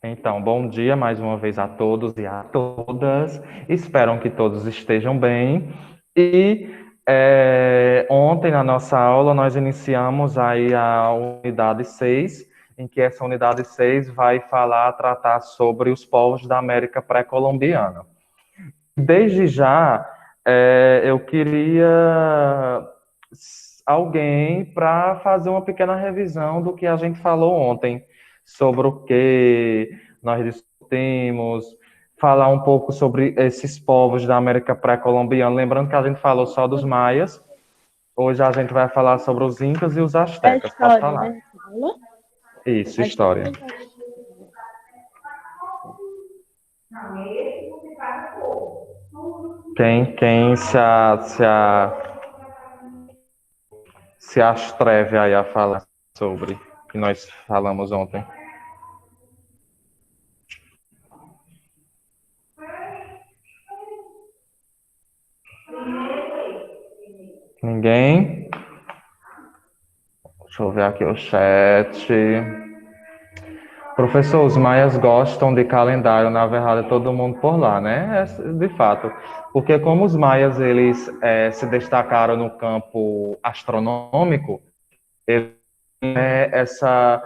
Então, bom dia mais uma vez a todos e a todas. Espero que todos estejam bem. E ontem, na nossa aula, nós iniciamos aí a unidade 6, em que essa unidade 6 vai tratar sobre os povos da América pré-colombiana. Desde já, eu queria alguém para fazer uma pequena revisão do que a gente falou ontem, sobre o que nós discutimos, falar um pouco sobre esses povos da América pré-colombiana. Lembrando que a gente falou só dos maias, hoje a gente vai falar sobre os incas e os É astecas. Pode história, falar. né? Você falou? Isso, A história. história. Quem se atreve aí a falar sobre o que nós falamos ontem? Ninguém? Deixa eu ver aqui o chat. Professor, os maias gostam de calendário, na verdade, todo mundo por lá, né? De fato. Porque como os maias, eles se destacaram no campo astronômico, eles têm essa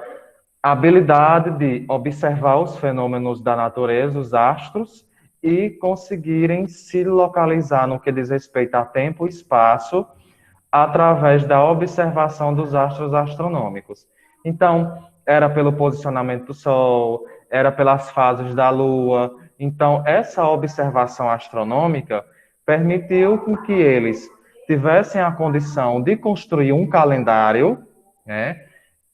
habilidade de observar os fenômenos da natureza, os astros, e conseguirem se localizar no que diz respeito a tempo e espaço, através da observação dos astros astronômicos. Então, era pelo posicionamento do Sol, era pelas fases da Lua. Então, essa observação astronômica permitiu com que eles tivessem a condição de construir um calendário, né,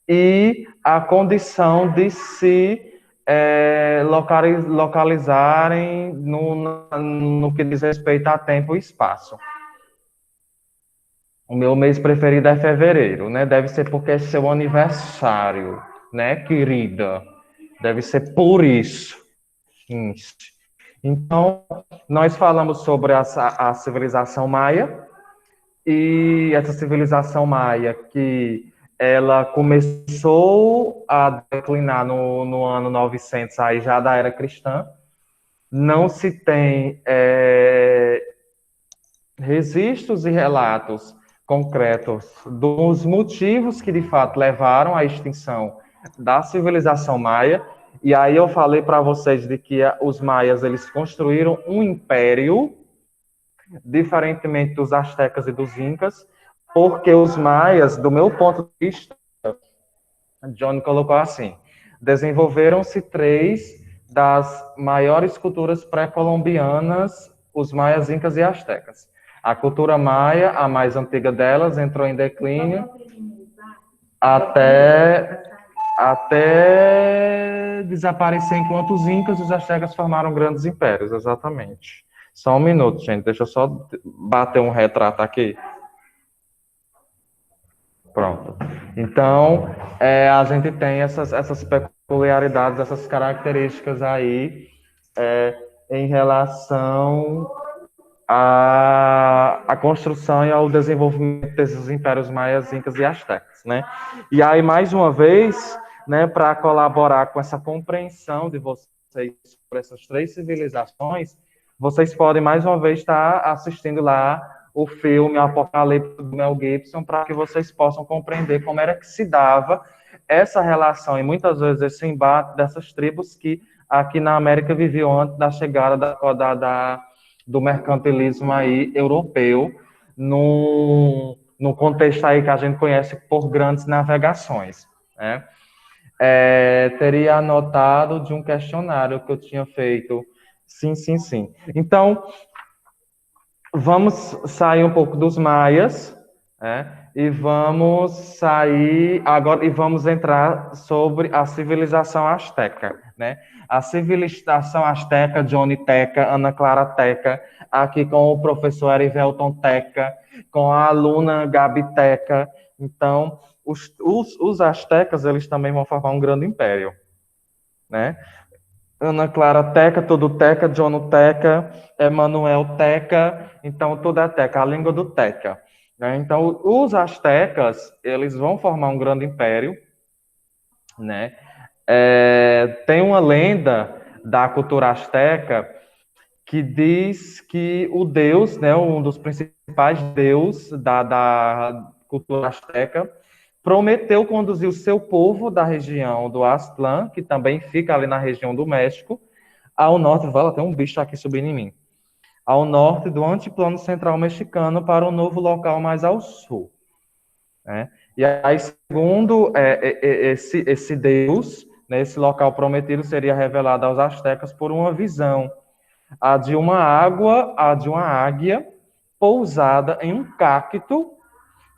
e a condição de se localizarem no que diz respeito a tempo e espaço. O meu mês preferido é fevereiro, né? Deve ser porque é seu aniversário, né, querida? Deve ser por isso. Então, nós falamos sobre a civilização maia, e essa civilização maia que ela começou a declinar no ano 900, aí já da era cristã. Não se tem registros e relatos concretos dos motivos que de fato levaram à extinção da civilização maia. E aí eu falei para vocês de que os maias eles construíram um império, diferentemente dos astecas e dos incas, porque os maias, do meu ponto de vista, John colocou assim: desenvolveram-se três das maiores culturas pré-colombianas, os maias, incas e astecas. A cultura maia, a mais antiga delas, entrou em declínio até, até desaparecer, enquanto os incas e os astecas formaram grandes impérios, exatamente. Só um minuto, gente, deixa eu só bater um retrato aqui. Pronto. Então, a gente tem essas peculiaridades, essas características aí em relação à construção e ao desenvolvimento desses impérios maias, incas e astecas, né? E aí, mais uma vez, né, para colaborar com essa compreensão de vocês sobre essas três civilizações, vocês podem, mais uma vez, estar assistindo lá o filme Apocalipse do Mel Gibson, para que vocês possam compreender como era que se dava essa relação e muitas vezes esse embate dessas tribos que aqui na América viviam antes da chegada do mercantilismo aí europeu, no contexto aí que a gente conhece por grandes navegações, né? Teria anotado de um questionário que eu tinha feito. Sim, sim, sim. Então, vamos sair um pouco dos maias, né? E vamos sair agora e vamos entrar sobre a civilização asteca, né? A civilização asteca, Johnny Teca, Ana Clara Teca, aqui com o professor Erivelton Teca, com a aluna Gabi Teca. Então, os astecas, eles também vão formar um grande império, né? Ana Clara Teca, tudo Teca, John Teca, Emanuel Teca, então tudo é Teca, a língua do Teca, né? Então, os astecas, eles vão formar um grande império, né? Tem uma lenda da cultura asteca que diz que o deus, né, um dos principais deuses da cultura asteca, prometeu conduzir o seu povo da região do Aztlán, que também fica ali na região do México, ao norte, tem um bicho aqui subindo em mim, ao norte do antiplano central mexicano para um novo local mais ao sul, né? E aí, segundo esse deus, né, esse local prometido seria revelado aos astecas por uma visão, a de uma águia pousada em um cacto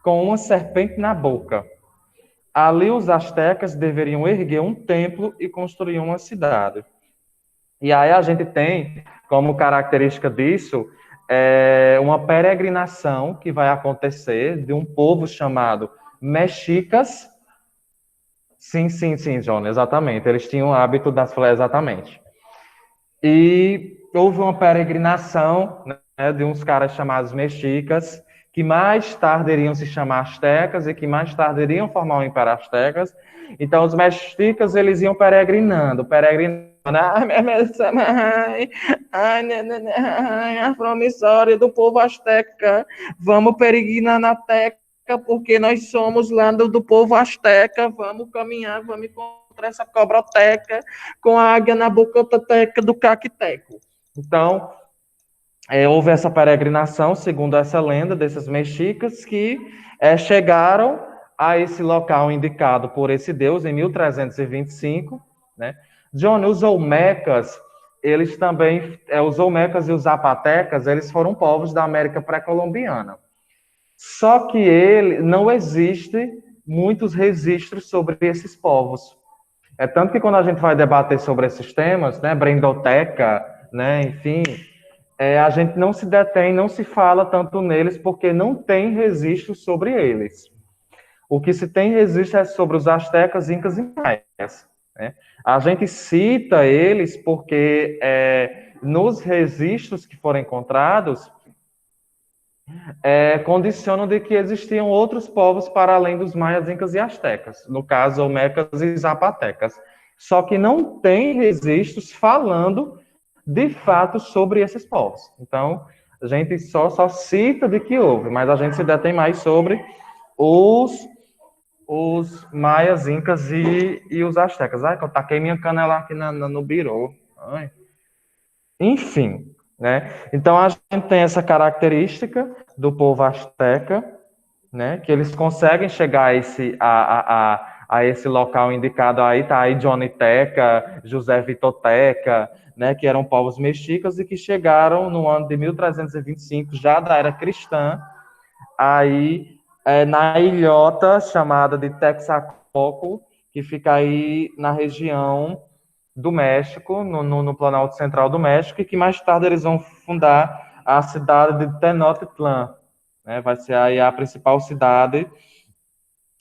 com uma serpente na boca. Ali os astecas deveriam erguer um templo e construir uma cidade. E aí a gente tem como característica disso uma peregrinação que vai acontecer de um povo chamado mexicas. Sim, sim, sim, João, exatamente. Eles tinham o hábito das flores, exatamente. E houve uma peregrinação, né, de uns caras chamados mexicas, que mais tarde iriam se chamar astecas e que mais tarde iriam formar o Império Astecas. Então, os mexicas, eles iam peregrinando, a promissória do povo asteca, vamos peregrinar na teca, porque nós somos lá do povo asteca, vamos caminhar, vamos encontrar essa cobroteca com a águia na bocoteca do caquiteco. Então, houve essa peregrinação, segundo essa lenda, desses mexicas que chegaram a esse local indicado por esse deus em 1325, né? Johnny, os Olmecas, eles também, os Olmecas e os Zapatecas, eles foram povos da América pré-colombiana. Só que não existe muitos registros sobre esses povos. É tanto que quando a gente vai debater sobre esses temas, né, Brendoteca, né, enfim, a gente não se detém, não se fala tanto neles, porque não tem registro sobre eles. O que se tem registro é sobre os astecas, incas e maias, né? A gente cita eles porque nos registros que foram encontrados, condicionam de que existiam outros povos para além dos maias, incas e astecas, no caso, olmecas e zapatecas. Só que não tem registros falando de fato sobre esses povos. Então, a gente só cita de que houve, mas a gente se detém mais sobre os maias, incas e os astecas. Ai, que eu taquei minha canela aqui no birô. Ai. Enfim, né? Então, a gente tem essa característica do povo asteca, né? Que eles conseguem chegar a esse local indicado aí, tá aí Johnny Teca, José Vitoteca, né? Que eram povos mexicas e que chegaram no ano de 1325, já da era cristã, aí na ilhota chamada de Texacoco, que fica aí na região do México, no Planalto Central do México, e que mais tarde eles vão fundar a cidade de Tenochtitlan, né? Vai ser aí a principal cidade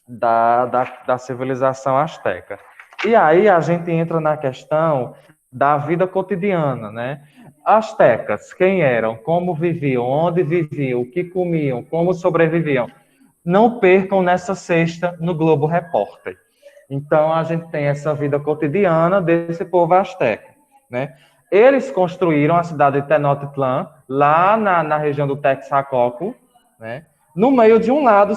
da civilização asteca. E aí a gente entra na questão da vida cotidiana, né? Astecas, quem eram, como viviam, onde viviam, o que comiam, como sobreviviam. Não percam nessa sexta no Globo Repórter. Então, a gente tem essa vida cotidiana desse povo asteca, né? Eles construíram a cidade de Tenochtitlan, lá na região do Texacoco, né? No meio de um lago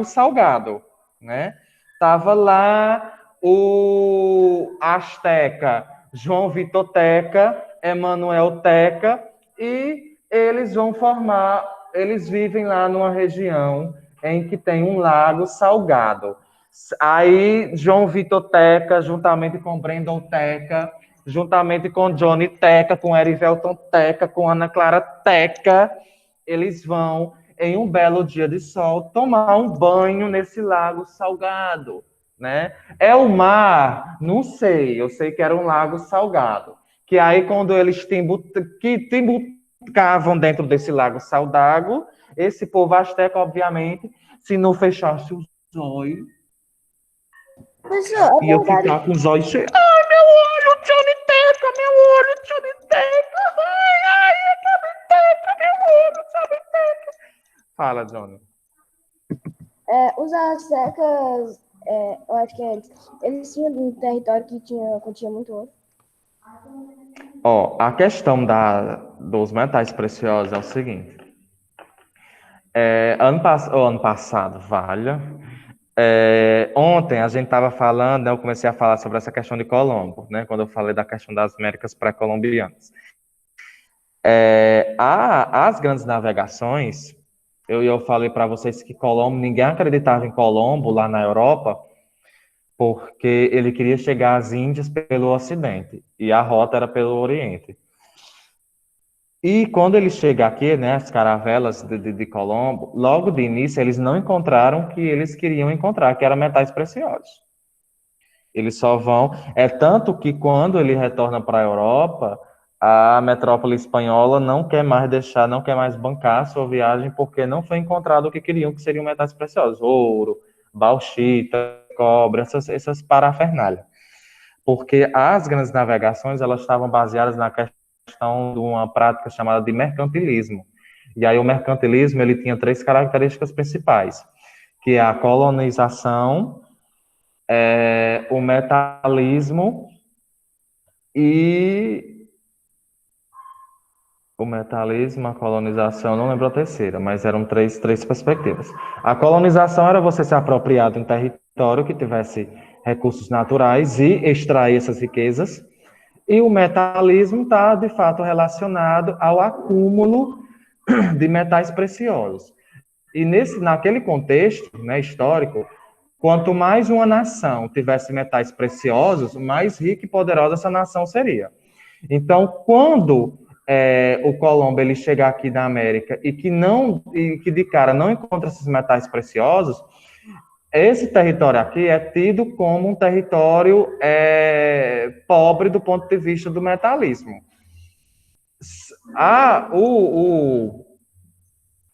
salgado, né? Tava lá o asteca João Vitor Teca, Emanuel Teca, e eles vivem lá numa região em que tem um lago salgado. Aí, João Vitor Teca, juntamente com Brandon Teca, juntamente com Johnny Teca, com Erivelton Teca, com Ana Clara Teca, eles vão, em um belo dia de sol, tomar um banho nesse lago salgado, né? É o mar? Não sei, eu sei que era um lago salgado. Que aí, quando eles timbucavam dentro desse lago salgado, esse povo asteca, obviamente, se não fechasse os olhos, Professor, é ia verdade. ficar com os olhos cheios. Ai, meu olho, Johnny Teca, meu olho, Johnny Teca. Ai, Johnny Teca, meu olho, Johnny Teca. Fala, Johnny. Os astecas eu acho que é eles tinham um território que continha muito ouro. Ó, a questão dos metais preciosos é o seguinte. Ano passado, vale. Ontem a gente estava falando, né, eu comecei a falar sobre essa questão de Colombo, né, quando eu falei da questão das Américas pré-colombianas. As grandes navegações, eu falei para vocês que Colombo, ninguém acreditava em Colombo lá na Europa, porque ele queria chegar às Índias pelo Ocidente, e a rota era pelo Oriente. E quando ele chega aqui, né, as caravelas de Colombo, logo de início eles não encontraram o que eles queriam encontrar, que eram metais preciosos. Eles só vão. É tanto que quando ele retorna para a Europa, a metrópole espanhola não quer mais deixar, não quer mais bancar a sua viagem, porque não foi encontrado o que queriam, que seriam metais preciosos: ouro, bauxita, cobre, essas parafernálias. Porque as grandes navegações elas estavam baseadas na questão de uma prática chamada de mercantilismo. E aí o mercantilismo ele tinha três características principais, que é a colonização, o metalismo e o metalismo, a colonização, não lembro a terceira, mas eram três perspectivas. A colonização era você se apropriar de um território que tivesse recursos naturais e extrair essas riquezas. E o metalismo está, de fato, relacionado ao acúmulo de metais preciosos. E naquele contexto, né, histórico, quanto mais uma nação tivesse metais preciosos, mais rica e poderosa essa nação seria. Então, quando o Colombo ele chega aqui na América e que de cara não encontra esses metais preciosos, esse território aqui é tido como um território pobre do ponto de vista do metalismo. Ah, o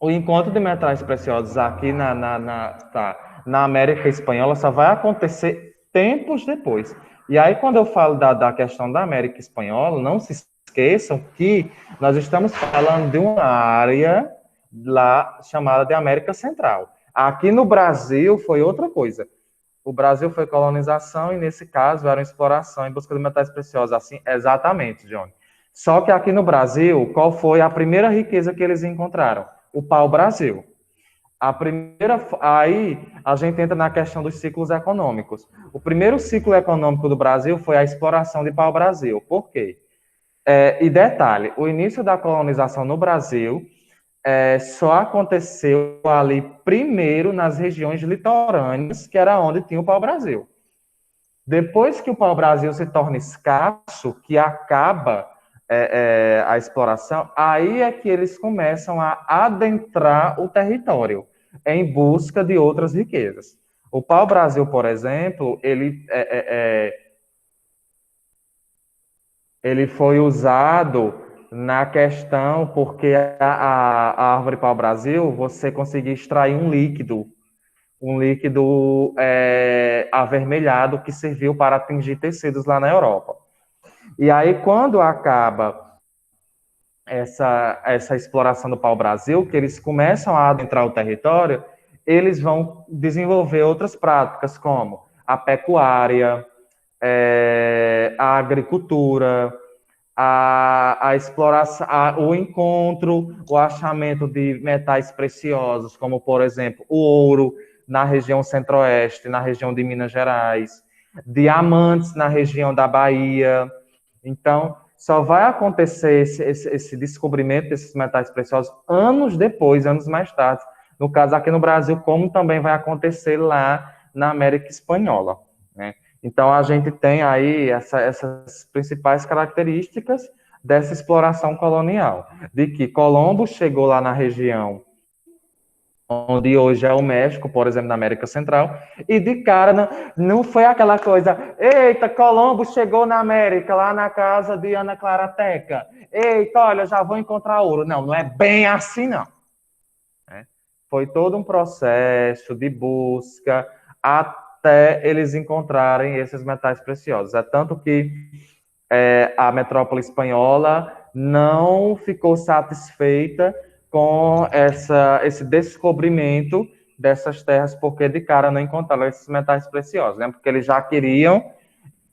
encontro de metais preciosos aqui na América Espanhola só vai acontecer tempos depois. E aí, quando eu falo da questão da América Espanhola, não se esqueçam que nós estamos falando de uma área lá chamada de América Central. Aqui no Brasil foi outra coisa. O Brasil foi colonização e, nesse caso, era uma exploração em busca de metais preciosos. Assim, exatamente, Johnny. Só que aqui no Brasil, qual foi a primeira riqueza que eles encontraram? O pau-brasil. Aí a gente entra na questão dos ciclos econômicos. O primeiro ciclo econômico do Brasil foi a exploração de pau-brasil. Por quê? E detalhe, o início da colonização no Brasil só aconteceu ali primeiro nas regiões litorâneas, que era onde tinha o pau-brasil. Depois que o pau-brasil se torna escasso, que acaba a exploração, aí é que eles começam a adentrar o território em busca de outras riquezas. O pau-brasil, por exemplo, ele foi usado na questão porque a árvore pau-brasil, você conseguia extrair um líquido avermelhado que serviu para atingir tecidos lá na Europa. E aí, quando acaba essa exploração do pau-brasil, que eles começam a adentrar o território, eles vão desenvolver outras práticas, como a pecuária, a agricultura, a exploração, o encontro, o achamento de metais preciosos, como, por exemplo, o ouro na região centro-oeste, na região de Minas Gerais, diamantes na região da Bahia. Então, só vai acontecer esse descobrimento desses metais preciosos anos depois, anos mais tarde, no caso aqui no Brasil, como também vai acontecer lá na América Espanhola, né? Então, a gente tem aí essas principais características dessa exploração colonial, de que Colombo chegou lá na região onde hoje é o México, por exemplo, na América Central, e de cara não foi aquela coisa, eita, Colombo chegou na América, lá na casa de Ana Clara Teca, eita, olha, já vou encontrar ouro. Não, não é bem assim, não. Foi todo um processo de busca até eles encontrarem esses metais preciosos. É tanto que a metrópole espanhola não ficou satisfeita com esse descobrimento dessas terras, porque de cara não encontraram esses metais preciosos, né? Porque eles já queriam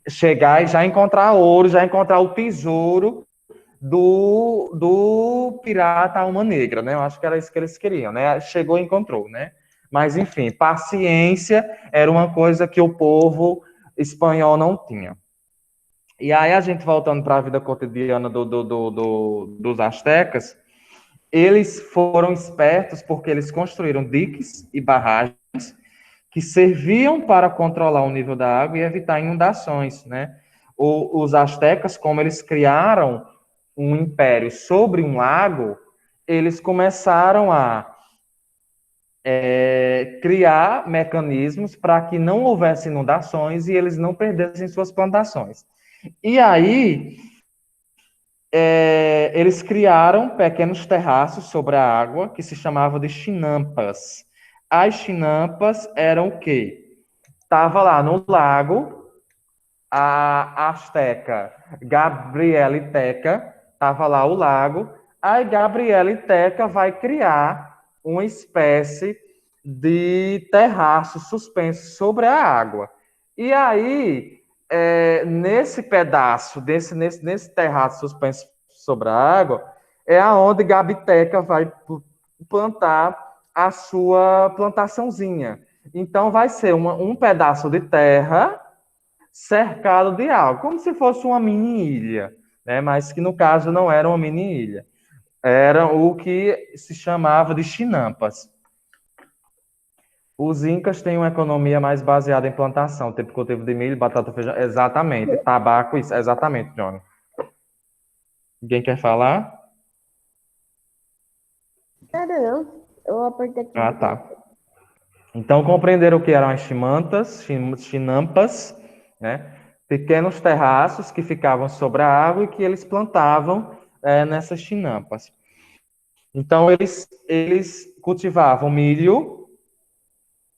chegar e já encontrar ouro, já encontrar o tesouro do pirata Alma Negra, né? Eu acho que era isso que eles queriam, né? Chegou e encontrou, né? Mas, enfim, paciência era uma coisa que o povo espanhol não tinha. E aí, a gente voltando para a vida cotidiana dos astecas, eles foram espertos porque eles construíram diques e barragens que serviam para controlar o nível da água e evitar inundações, né? Os astecas, como eles criaram um império sobre um lago, eles começaram a criar mecanismos para que não houvesse inundações e eles não perdessem suas plantações. E aí, eles criaram pequenos terraços sobre a água que se chamavam de chinampas. As chinampas eram o quê? Estava lá no lago, a asteca Gabriela Teca, estava lá o lago, aí Gabriela Teca vai criar uma espécie de terraço suspenso sobre a água. E aí, nesse pedaço, nesse terraço suspenso sobre a água, é aonde Gabiteca vai plantar a sua plantaçãozinha. Então, vai ser um pedaço de terra cercado de água, como se fosse uma mini ilha, né? Mas que no caso não era uma mini ilha, era o que se chamava de chinampas. Os incas têm uma economia mais baseada em plantação, tipo cultivo de milho, batata, feijão, exatamente, tabaco, isso, exatamente, Johnny. Ninguém quer falar? Nada não. Eu apertei aqui. Ah, tá. Então, compreenderam o que eram as chimantas, chinampas, né? Pequenos terraços que ficavam sobre a água e que eles plantavam nessas chinampas. Então, eles cultivavam milho,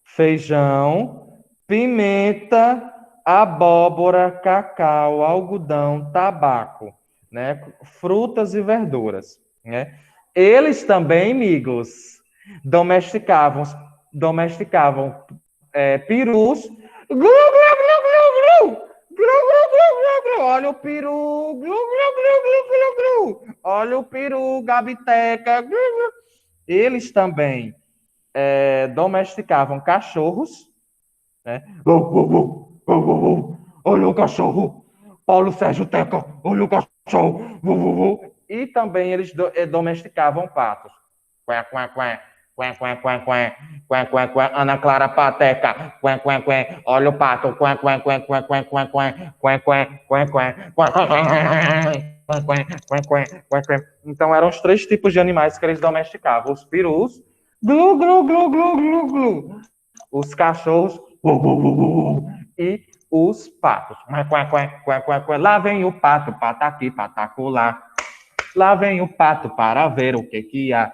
feijão, pimenta, abóbora, cacau, algodão, tabaco, né? Frutas e verduras, né? Eles também, amigos, domesticavam perus. Glu, glu, glu, glu, glu. Glu, glu, glu, glu, glu. Olha o peru. Glu, glu, glu, glu, glu, glu. Olha o peru, gabiteca. Glu, glu. Eles também domesticavam cachorros, né? Olha o cachorro. Paulo Sérgio Teca. Olha o cachorro. E também eles domesticavam patos. Quá, quá, quá. Quá, quá, quá, quá. Quá, quá, quá. Ana Clara Pateca. Quá, quá, quá. Olha o pato. Quá, quá, quá, quá, quá, quá, quá. Quá, quá, quá, quá. Quá, quá, quá. Então eram os 3 tipos de animais que eles domesticavam. Os perus, glu, glu, glu, glu, glu, glu. Os cachorros, e os patos. Lá vem o pato, pato aqui, pato acolá. Lá vem o pato para ver o que há.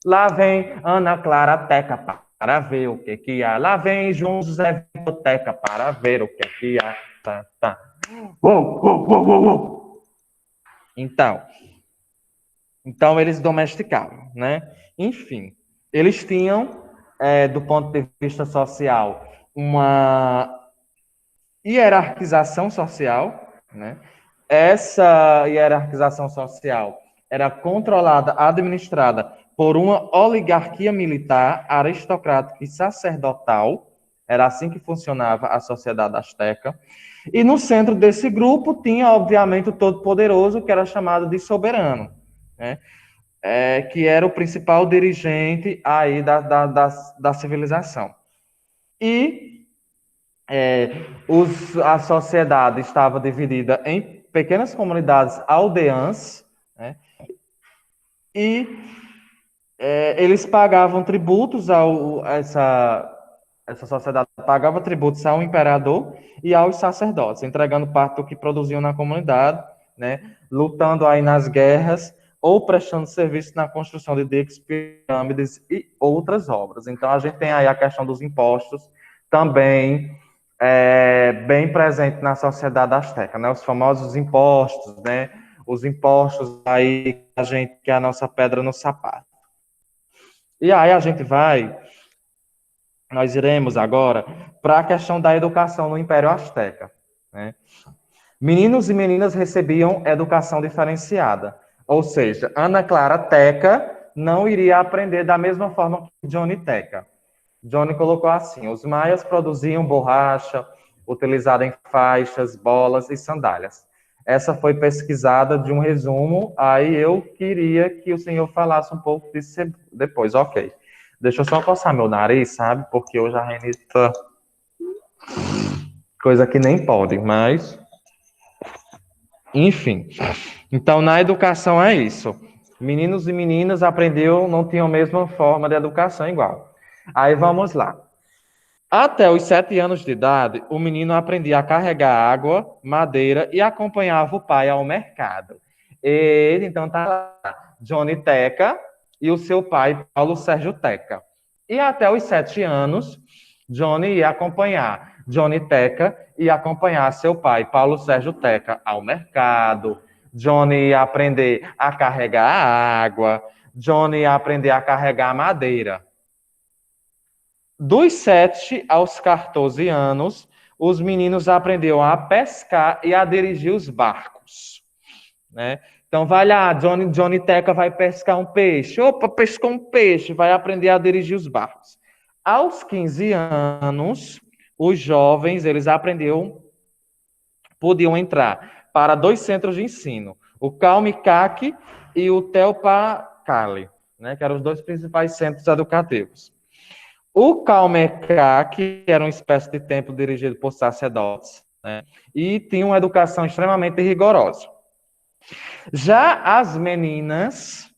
Lá vem Ana Clara Teca para ver o que há. Lá vem João José Biblioteca para ver o que há. Tá, tá. Então eles domesticavam, né? Enfim, eles tinham, do ponto de vista social, uma hierarquização social, né? Essa hierarquização social era controlada, administrada por uma oligarquia militar, aristocrática e sacerdotal. Era assim que funcionava a sociedade asteca. E no centro desse grupo tinha, obviamente, o Todo-Poderoso, que era chamado de soberano, né? Que era o principal dirigente aí da civilização. E a sociedade estava dividida em pequenas comunidades aldeãs, né? E eles pagavam tributos essa sociedade pagava tributos ao imperador e aos sacerdotes, entregando parte do que produziam na comunidade, né? Lutando aí nas guerras ou prestando serviço na construção de diques, pirâmides e outras obras. Então a gente tem aí a questão dos impostos também bem presente na sociedade asteca, né? Os famosos impostos, né? Os impostos aí que é a nossa pedra no sapato. E aí a gente vai Nós iremos agora para a questão da educação no Império Azteca, né? Meninos e meninas recebiam educação diferenciada, ou seja, Ana Clara Teca não iria aprender da mesma forma que Johnny Teca. Johnny colocou assim: os maias produziam borracha, utilizada em faixas, bolas e sandálias. Essa foi pesquisada de um resumo, aí eu queria que o senhor falasse um pouco disso depois, ok. Deixa eu só coçar meu nariz, sabe? Porque hoje a Renita... Coisa que nem pode, mas... Enfim. Então, na educação é isso. Meninos e meninas aprendiam, não tinham a mesma forma de educação igual. Aí vamos lá. Até os 7 anos de idade, o menino aprendia a carregar água, madeira e acompanhava o pai ao mercado. Ele, então, tá lá, Johnny Teca e o seu pai, Paulo Sérgio Teca. E até os 7 anos, Johnny ia acompanhar Johnny Teca e acompanhar seu pai, Paulo Sérgio Teca, ao mercado. Johnny ia aprender a carregar a água. Johnny ia aprender a carregar a madeira. Dos 7 aos 14 anos, os meninos aprenderam a pescar e a dirigir os barcos, né? Então, vai lá, Johnny Teca vai pescar um peixe. Opa, pescou um peixe, vai aprender a dirigir os barcos. Aos 15 anos, os jovens, eles aprenderam, podiam entrar para 2 centros de ensino, o Calmicac e o Telpacali, né, que eram os 2 principais centros educativos. O Calmecac era uma espécie de templo dirigido por sacerdotes, né, e tinha uma educação extremamente rigorosa. Já as meninas,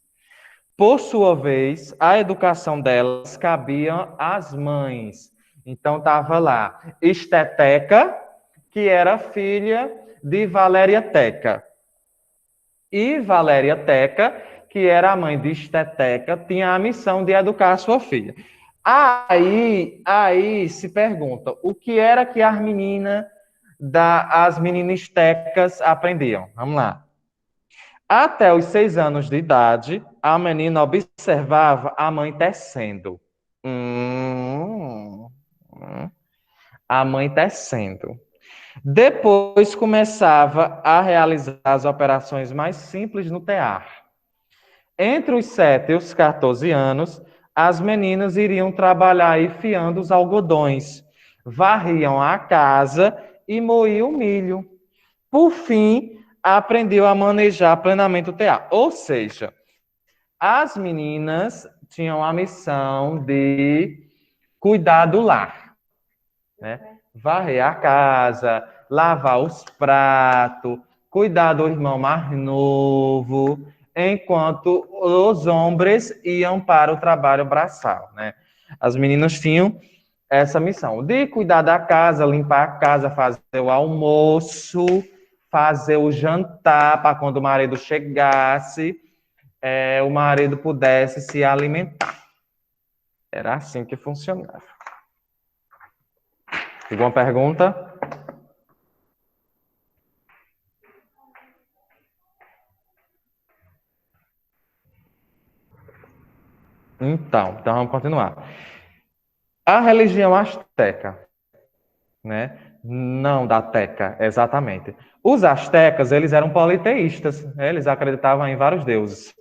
por sua vez, a educação delas cabia às mães. Então, estava lá Esteteca, que era filha de Valéria Teca. E Valéria Teca, que era a mãe de Esteteca, tinha a missão de educar a sua filha. Aí se pergunta, o que era que as meninas tecas aprendiam? Vamos lá. Até os 6 anos de idade, a menina observava a mãe tecendo. A mãe tecendo. Depois começava a realizar as operações mais simples no tear. Entre os 7 e os 14 anos, as meninas iriam trabalhar enfiando os algodões, varriam a casa e moíam o milho. Por fim, aprendeu a manejar plenamente o tear. Ou seja, as meninas tinham a missão de cuidar do lar, né? Varrer a casa, lavar os pratos, cuidar do irmão mais novo, enquanto os homens iam para o trabalho braçal, né? As meninas tinham essa missão de cuidar da casa, limpar a casa, fazer o almoço, fazer o jantar para quando o marido chegasse, o marido pudesse se alimentar. Era assim que funcionava. Alguma pergunta? Então vamos continuar. A religião asteca, né? Não da Teca, exatamente. Os astecas, eles eram politeístas, né? Eles acreditavam em vários deuses.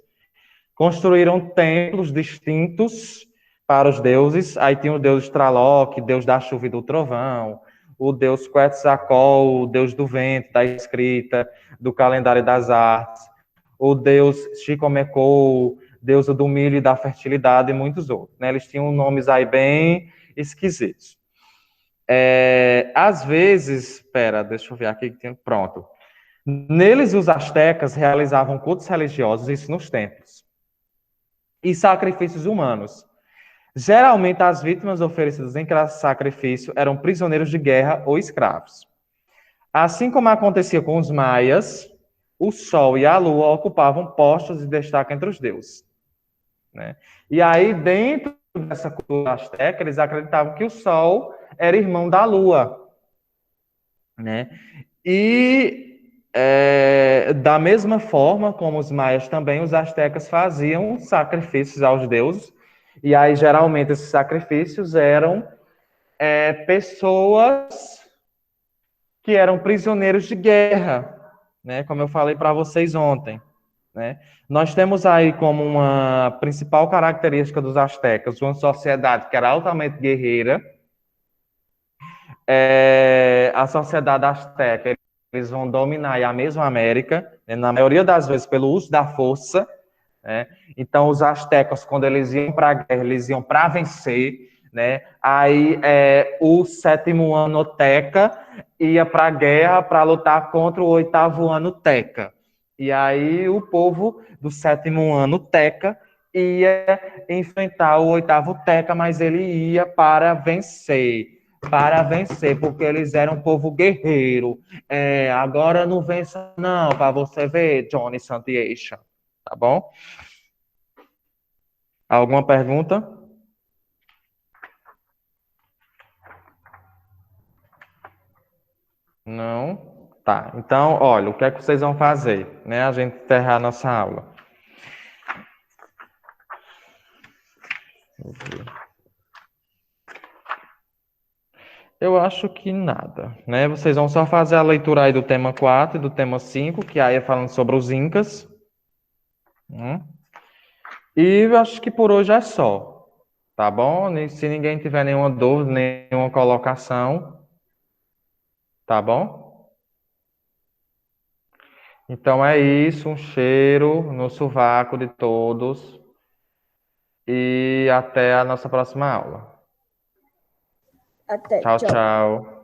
Construíram templos distintos para os deuses. Aí tinha o deus Tlaloc, deus da chuva e do trovão, o deus Quetzalcoatl, o deus do vento, da escrita, do calendário das artes, o deus Chicomeco, deus do milho e da fertilidade e muitos outros, né? Eles tinham nomes aí bem esquisitos. Às vezes, espera, deixa eu ver aqui, pronto. Neles, os astecas realizavam cultos religiosos, isso nos templos, e sacrifícios humanos. Geralmente, as vítimas oferecidas em sacrifício eram prisioneiros de guerra ou escravos. Assim como acontecia com os maias, o sol e a lua ocupavam postos de destaque entre os deuses, né? E aí, dentro dessa cultura asteca, eles acreditavam que o sol era irmão da lua, né? E da mesma forma como os maias também, os astecas faziam sacrifícios aos deuses, e aí geralmente esses sacrifícios eram pessoas que eram prisioneiros de guerra, né? Como eu falei para vocês ontem, né? Nós temos aí como uma principal característica dos astecas uma sociedade que era altamente guerreira. A sociedade asteca, eles vão dominar aí a Mesoamérica, né? Na maioria das vezes pelo uso da força, né? Então, os astecas, quando eles iam para a guerra, eles iam para vencer, né? Aí, o sétimo ano Teca ia para a guerra para lutar contra o oitavo ano Teca. E aí, o povo do sétimo ano Teca ia enfrentar o oitavo Teca, mas ele ia para vencer, porque eles eram um povo guerreiro. Agora não vença, não, para você ver, Johnny Santiation. Tá bom? Alguma pergunta? Não? Tá. Então, olha, o que é que vocês vão fazer, né? A gente encerrar a nossa aula. Eu acho que nada, né? Vocês vão só fazer a leitura aí do tema 4 e do tema 5, que aí é falando sobre os Incas. Né? E eu acho que por hoje é só, tá bom? Se ninguém tiver nenhuma dúvida, nenhuma colocação, tá bom? Então é isso, um cheiro no sovaco de todos e até a nossa próxima aula. Até, Tchau, tchau. tchau.